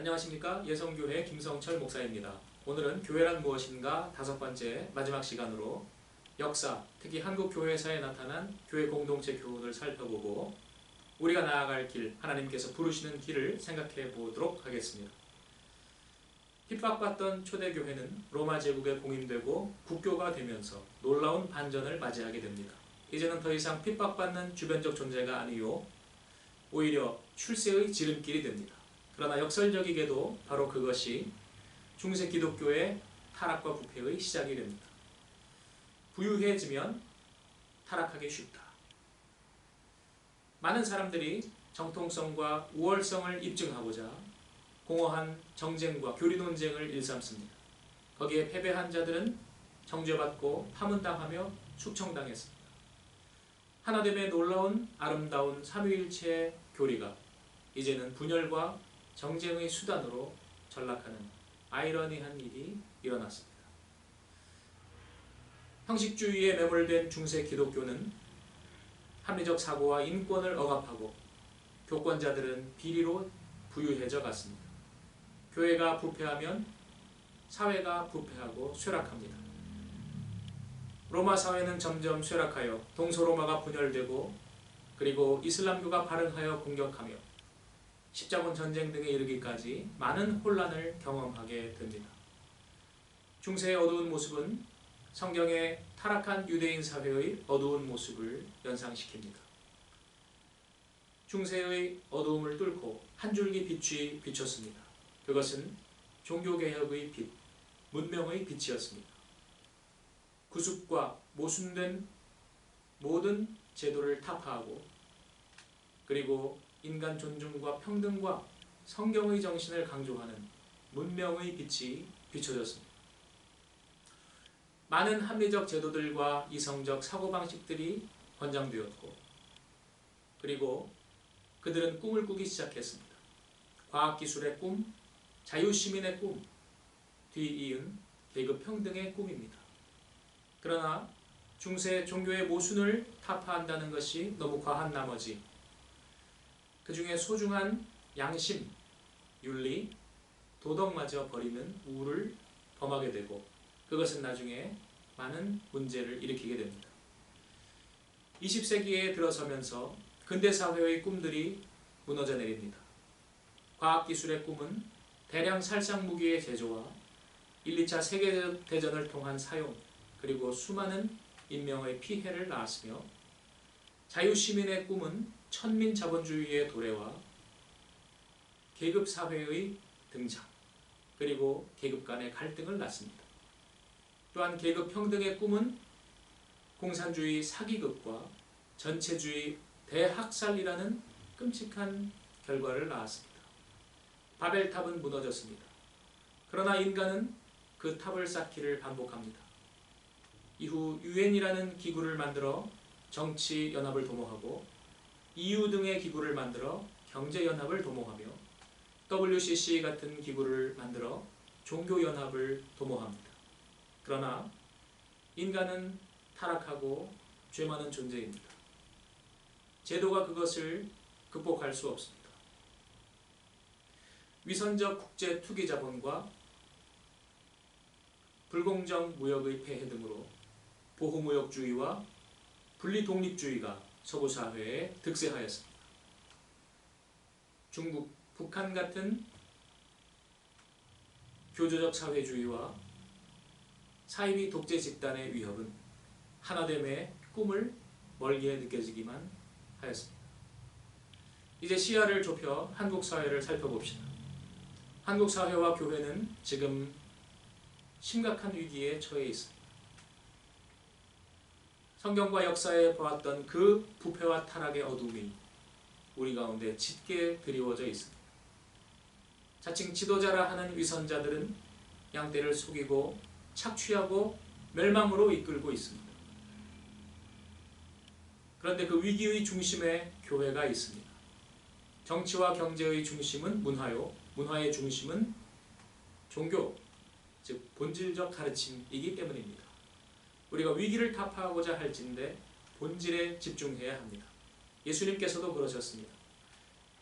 안녕하십니까. 예성교회 김성철 목사입니다. 오늘은 교회란 무엇인가 5번째 마지막 시간으로 역사, 특히 한국 교회사에 나타난 교회 공동체 교훈을 살펴보고 우리가 나아갈 길, 하나님께서 부르시는 길을 생각해 보도록 하겠습니다. 핍박받던 초대교회는 로마 제국에 공인되고 국교가 되면서 놀라운 반전을 맞이하게 됩니다. 이제는 더 이상 핍박받는 주변적 존재가 아니요 오히려 출세의 지름길이 됩니다. 그러나 역설적이게도 바로 그것이 중세 기독교의 타락과 부패의 시작이 됩니다. 부유해지면 타락하기 쉽다. 많은 사람들이 정통성과 우월성을 입증하고자 공허한 정쟁과 교리 논쟁을 일삼습니다. 거기에 패배한 자들은 정죄받고 파문당하며 숙청당했습니다. 하나됨의 놀라운 아름다운 삼위일체의 교리가 이제는 분열과 정쟁의 수단으로 전락하는 아이러니한 일이 일어났습니다. 형식주의에 매몰된 중세 기독교는 합리적 사고와 인권을 억압하고 교권자들은 비리로 부유해져 갔습니다. 교회가 부패하면 사회가 부패하고 쇠락합니다. 로마 사회는 점점 쇠락하여 동서로마가 분열되고 그리고 이슬람교가 발흥하여 공격하며 십자군 전쟁 등에 이르기까지 많은 혼란을 경험하게 됩니다. 중세의 어두운 모습은 성경의 타락한 유대인 사회의 어두운 모습을 연상시킵니다. 중세의 어두움을 뚫고 한 줄기 빛이 비쳤습니다. 그것은 종교개혁의 빛, 문명의 빛이었습니다. 구습과 모순된 모든 제도를 타파하고 그리고 인간 존중과 평등과 성경의 정신을 강조하는 문명의 빛이 비춰졌습니다. 많은 합리적 제도들과 이성적 사고방식들이 권장되었고 그리고 그들은 꿈을 꾸기 시작했습니다. 과학기술의 꿈, 자유시민의 꿈, 뒤이은 계급평등의 꿈입니다. 그러나 중세 종교의 모순을 타파한다는 것이 너무 과한 나머지 그 중에 소중한 양심, 윤리, 도덕마저 버리는 우를 범하게 되고 그것은 나중에 많은 문제를 일으키게 됩니다. 20세기에 들어서면서 근대사회의 꿈들이 무너져 내립니다. 과학기술의 꿈은 대량 살상무기의 제조와 1, 2차 세계대전을 통한 사용 그리고 수많은 인명의 피해를 낳았으며 자유시민의 꿈은 천민자본주의의 도래와 계급사회의 등장 그리고 계급 간의 갈등을 낳습니다. 또한 계급평등의 꿈은 공산주의 사기극과 전체주의 대학살이라는 끔찍한 결과를 낳았습니다. 바벨탑은 무너졌습니다. 그러나 인간은 그 탑을 쌓기를 반복합니다. 이후 유엔이라는 기구를 만들어 정치연합을 도모하고 EU 등의 기구를 만들어 경제연합을 도모하며 WCC 같은 기구를 만들어 종교연합을 도모합니다. 그러나 인간은 타락하고 죄 많은 존재입니다. 제도가 그것을 극복할 수 없습니다. 위선적 국제 투기 자본과 불공정 무역의 폐해 등으로 보호무역주의와 분리독립주의가 서구 사회에 득세하였습니다. 중국, 북한 같은 교조적 사회주의와 사이비 독재 집단의 위협은 하나됨의 꿈을 멀게 느껴지기만 하였습니다. 이제 시야를 좁혀 한국 사회를 살펴봅시다. 한국 사회와 교회는 지금 심각한 위기에 처해 있습니다. 성경과 역사에 보았던 그 부패와 타락의 어둠이 우리 가운데 짙게 드리워져 있습니다. 자칭 지도자라 하는 위선자들은 양떼를 속이고 착취하고 멸망으로 이끌고 있습니다. 그런데 그 위기의 중심에 교회가 있습니다. 정치와 경제의 중심은 문화요, 문화의 중심은 종교, 즉 본질적 가르침이기 때문입니다. 우리가 위기를 타파하고자 할진대 본질에 집중해야 합니다. 예수님께서도 그러셨습니다.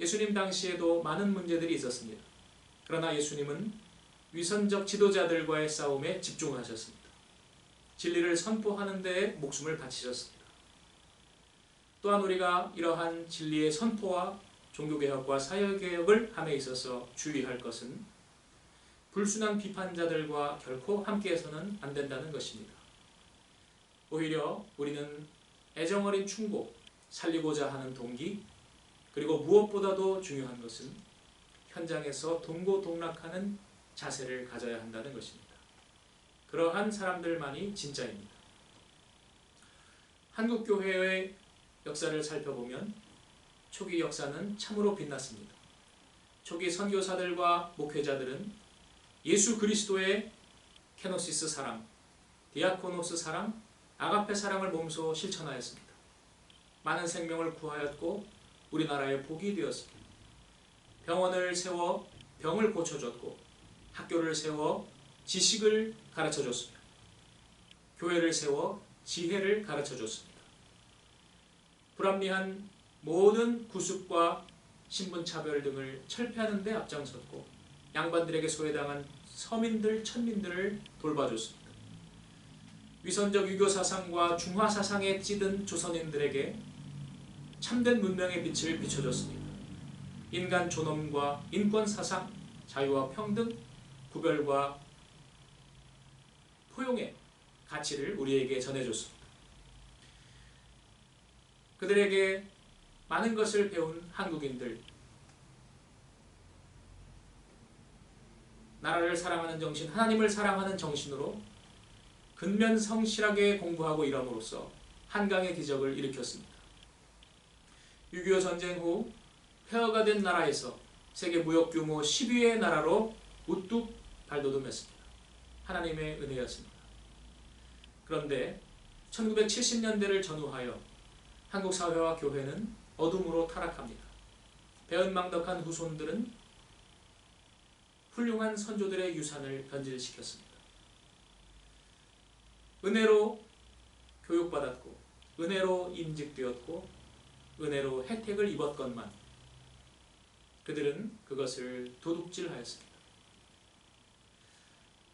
예수님 당시에도 많은 문제들이 있었습니다. 그러나 예수님은 위선적 지도자들과의 싸움에 집중하셨습니다. 진리를 선포하는 데에 목숨을 바치셨습니다. 또한 우리가 이러한 진리의 선포와 종교개혁과 사회개혁을 함에 있어서 주의할 것은 불순한 비판자들과 결코 함께해서는 안 된다는 것입니다. 오히려 우리는 애정어린 충고, 살리고자 하는 동기, 그리고 무엇보다도 중요한 것은 현장에서 동고동락하는 자세를 가져야 한다는 것입니다. 그러한 사람들만이 진짜입니다. 한국교회의 역사를 살펴보면 초기 역사는 참으로 빛났습니다. 초기 선교사들과 목회자들은 예수 그리스도의 케노시스 사랑, 디아코노스 사랑, 아가페 사랑을 몸소 실천하였습니다. 많은 생명을 구하였고 우리나라의 복이 되었습니다. 병원을 세워 병을 고쳐줬고 학교를 세워 지식을 가르쳐줬습니다. 교회를 세워 지혜를 가르쳐줬습니다. 불합리한 모든 구습과 신분차별 등을 철폐하는 데 앞장섰고 양반들에게 소외당한 서민들, 천민들을 돌봐줬습니다. 위선적 유교 사상과 중화 사상에 찌든 조선인들에게 참된 문명의 빛을 비춰줬습니다. 인간 존엄과 인권 사상, 자유와 평등, 구별과 포용의 가치를 우리에게 전해줬습니다. 그들에게 많은 것을 배운 한국인들, 나라를 사랑하는 정신, 하나님을 사랑하는 정신으로 근면성실하게 공부하고 일함으로써 한강의 기적을 일으켰습니다. 6.25 전쟁 후 폐허가 된 나라에서 세계 무역 규모 10위의 나라로 우뚝 발돋움했습니다. 하나님의 은혜였습니다. 그런데 1970년대를 전후하여 한국 사회와 교회는 어둠으로 타락합니다. 배은망덕한 후손들은 훌륭한 선조들의 유산을 변질시켰습니다. 은혜로 교육받았고 은혜로 임직되었고 은혜로 혜택을 입었건만 그들은 그것을 도둑질하였습니다.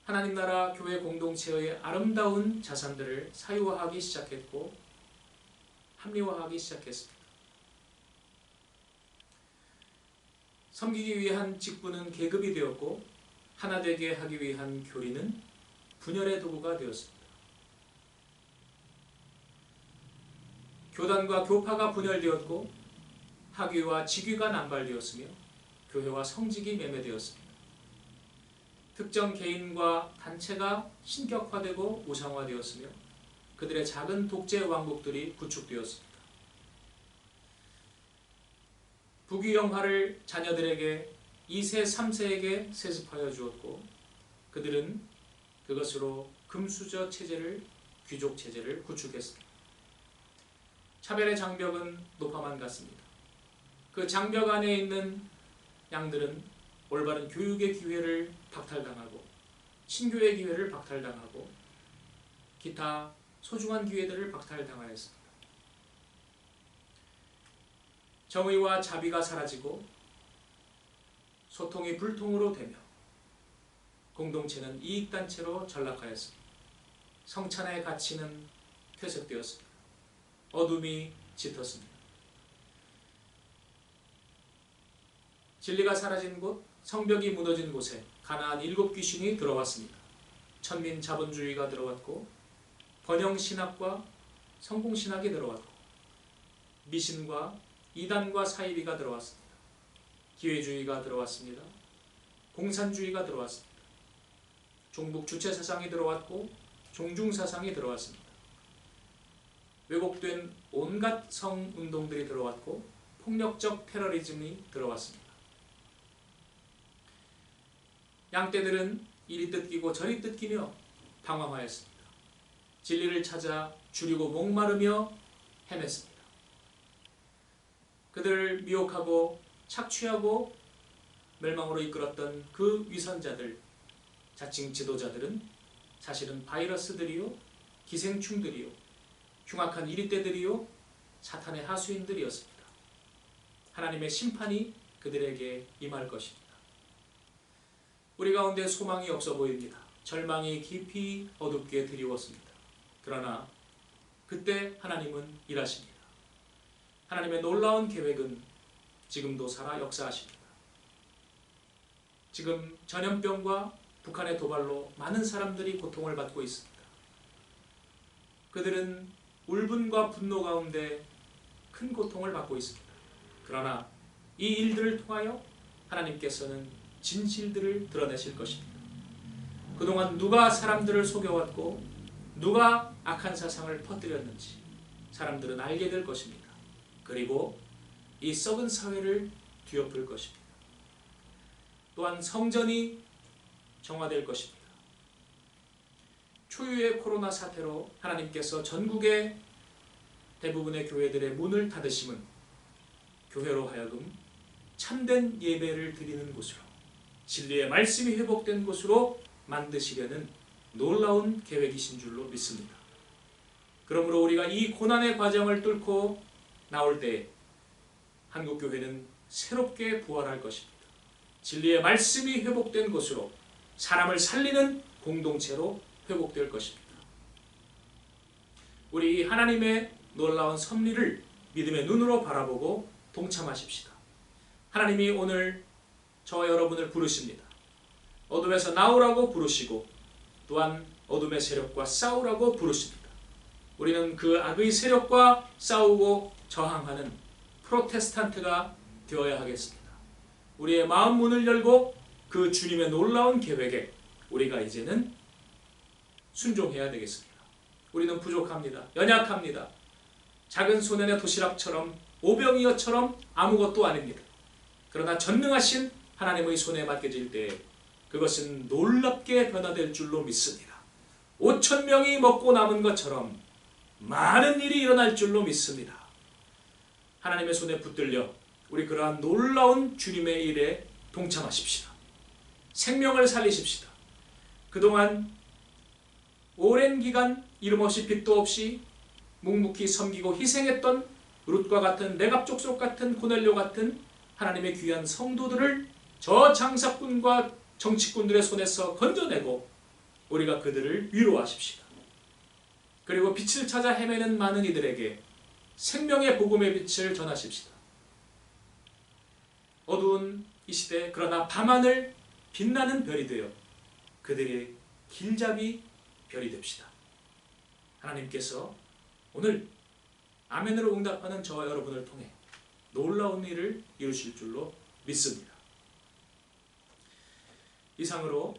하나님 나라 교회 공동체의 아름다운 자산들을 사유화하기 시작했고 합리화하기 시작했습니다. 섬기기 위한 직분은 계급이 되었고 하나 되게 하기 위한 교리는 분열의 도구가 되었습니다. 교단과 교파가 분열되었고 학위와 직위가 남발되었으며 교회와 성직이 매매되었습니다. 특정 개인과 단체가 신격화되고 우상화되었으며 그들의 작은 독재 왕국들이 구축되었습니다. 부귀영화를 자녀들에게 2세, 3세에게 세습하여 주었고 그들은 그것으로 금수저 체제를, 귀족 체제를 구축했습니다. 차별의 장벽은 높아만 갔습니다. 그 장벽 안에 있는 양들은 올바른 교육의 기회를 박탈당하고 신교의 기회를 박탈당하고 기타 소중한 기회들을 박탈당하였습니다. 정의와 자비가 사라지고 소통이 불통으로 되며 공동체는 이익단체로 전락하였습니다. 성찬의 가치는 퇴색되었습니다. 어둠이 짙었습니다. 진리가 사라진 곳, 성벽이 무너진 곳에 가나안 7 귀신이 들어왔습니다. 천민 자본주의가 들어왔고 번영신학과 성공신학이 들어왔고 미신과 이단과 사이비가 들어왔습니다. 기회주의가 들어왔습니다. 공산주의가 들어왔습니다. 종북 주체사상이 들어왔고 종중사상이 들어왔습니다. 왜곡된 온갖 성운동들이 들어왔고 폭력적 테러리즘이 들어왔습니다. 양떼들은 이리 뜯기고 저리 뜯기며 방황하였습니다. 진리를 찾아 줄이고 목마르며 헤맸습니다. 그들을 미혹하고 착취하고 멸망으로 이끌었던 그 위선자들, 자칭 지도자들은 사실은 바이러스들이요, 기생충들이요, 흉악한 이리떼들이요, 사탄의 하수인들이었습니다. 하나님의 심판이 그들에게 임할 것입니다. 우리 가운데 소망이 없어 보입니다. 절망이 깊이 어둡게 드리웠습니다. 그러나 그때 하나님은 일하십니다. 하나님의 놀라운 계획은 지금도 살아 역사하십니다. 지금 전염병과 북한의 도발로 많은 사람들이 고통을 받고 있습니다. 그들은 울분과 분노 가운데 큰 고통을 받고 있습니다. 그러나 이 일들을 통하여 하나님께서는 진실들을 드러내실 것입니다. 그동안 누가 사람들을 속여왔고 누가 악한 사상을 퍼뜨렸는지 사람들은 알게 될 것입니다. 그리고 이 썩은 사회를 뒤엎을 것입니다. 또한 성전이 정화될 것입니다. 초유의 코로나 사태로 하나님께서 전국의 대부분의 교회들의 문을 닫으심은 교회로 하여금 참된 예배를 드리는 곳으로 진리의 말씀이 회복된 곳으로 만드시려는 놀라운 계획이신 줄로 믿습니다. 그러므로 우리가 이 고난의 과정을 뚫고 나올 때 한국교회는 새롭게 부활할 것입니다. 진리의 말씀이 회복된 곳으로 사람을 살리는 공동체로 회복될 것입니다. 우리 하나님의 놀라운 섭리를 믿음의 눈으로 바라보고 동참하십시다. 하나님이 오늘 저와 여러분을 부르십니다. 어둠에서 나오라고 부르시고 또한 어둠의 세력과 싸우라고 부르십니다. 우리는 그 악의 세력과 싸우고 저항하는 프로테스탄트가 되어야 하겠습니다. 우리의 마음 문을 열고 그 주님의 놀라운 계획에 우리가 이제는 순종해야 되겠습니다. 우리는 부족합니다. 연약합니다. 작은 소년의 도시락처럼 오병이어처럼 아무것도 아닙니다. 그러나 전능하신 하나님의 손에 맡겨질 때 그것은 놀랍게 변화될 줄로 믿습니다. 5,000명이 먹고 남은 것처럼 많은 일이 일어날 줄로 믿습니다. 하나님의 손에 붙들려 우리 그러한 놀라운 주님의 일에 동참하십시다. 생명을 살리십시다. 그동안 오랜 기간 이름 없이 빚도 없이 묵묵히 섬기고 희생했던 룻과 같은 레갑 족속 같은 고넬료 같은 하나님의 귀한 성도들을 저 장사꾼과 정치꾼들의 손에서 건져내고 우리가 그들을 위로하십시다. 그리고 빛을 찾아 헤매는 많은 이들에게 생명의 복음의 빛을 전하십시다. 어두운 이 시대 그러나 밤하늘 빛나는 별이 되어 그들의 길잡이 별이 됩시다. 하나님께서 오늘 아멘으로 응답하는 저와 여러분을 통해 놀라운 일을 이루실 줄로 믿습니다. 이상으로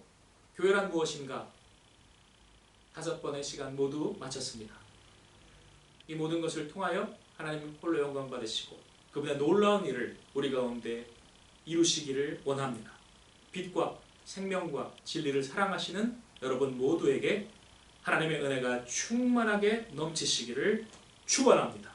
교회란 무엇인가 5번의 시간 모두 마쳤습니다. 이 모든 것을 통하여 하나님 홀로 영광 받으시고 그분의 놀라운 일을 우리 가운데 이루시기를 원합니다. 빛과 생명과 진리를 사랑하시는 여러분 모두에게 하나님의 은혜가 충만하게 넘치시기를 축원합니다.